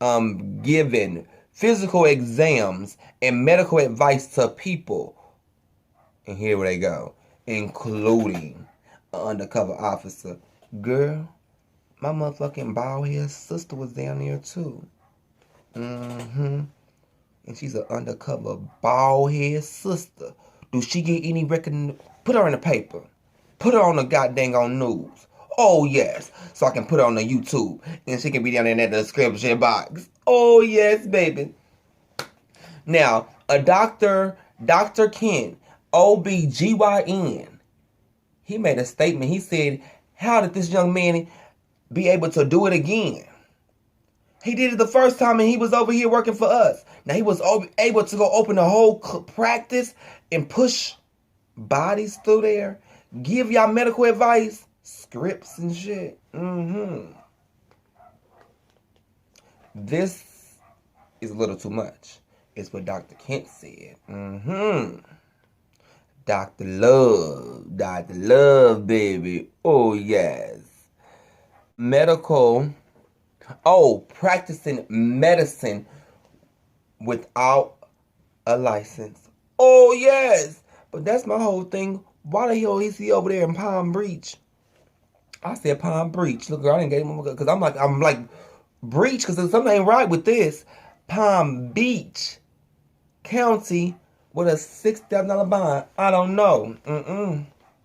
giving physical exams and medical advice to people. And here they go, including an undercover officer. Girl, my motherfucking bald head sister was down there too. And she's an undercover bald head sister. Do she get any recognition? Put her in the paper. Put her on the goddamn on news. Oh yes, so I can put her on the YouTube and she can be down in that description box. Oh yes, baby. Now, a Dr. Ken, OBGYN, he made a statement. He said, how did this young man be able to do it again? He did it the first time and he was over here working for us. Now, he was able to go open a whole practice and push bodies through there, give y'all medical advice, scripts and shit. This is a little too much. It's what Dr. Kent said. Dr. Love, baby. Oh, yes. Practicing medicine without a license. Oh, yes. But that's my whole thing. Why the hell is he over there in Palm Beach? I said Palm Beach. Look, girl, I didn't get him because I'm like, Breach, because something ain't right with this. Palm Beach County with a $6,000 bond. I don't know.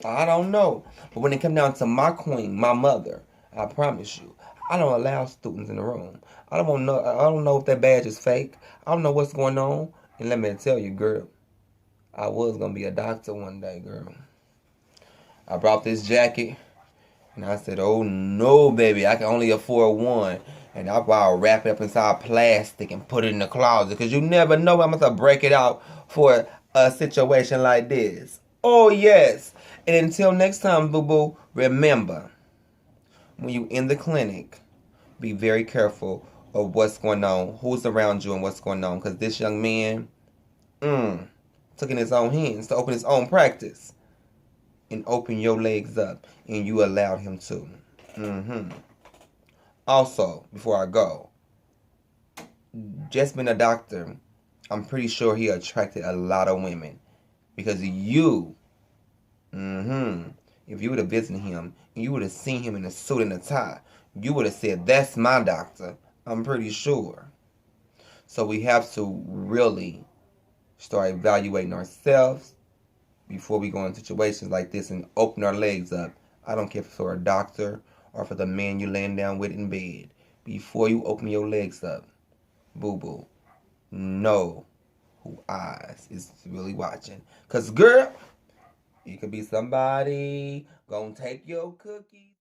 I don't know. But when it come down to my queen, my mother, I promise you, I don't allow students in the room. I don't know if that badge is fake. I don't know what's going on. And let me tell you, girl, I was gonna be a doctor one day, girl. I brought this jacket, and I said, "Oh no, baby, I can only afford one." And I'll wrap it up inside plastic and put it in the closet. Because you never know I'm going to break it out for a situation like this. Oh, yes. And until next time, boo-boo, remember, when you in the clinic, be very careful of what's going on, who's around you and what's going on. Because this young man took in his own hands to open his own practice and open your legs up. And you allowed him to. Also, before I go, just being a doctor, I'm pretty sure he attracted a lot of women. Because you, if you would have visited him, and you would have seen him in a suit and a tie, you would have said, that's my doctor. I'm pretty sure. So we have to really start evaluating ourselves before we go in situations like this and open our legs up. I don't care if it's for a doctor or for the man you're laying down with in bed. Before you open your legs up, boo-boo, know who eyes is really watching. Because, girl, it could be somebody gonna take your cookies.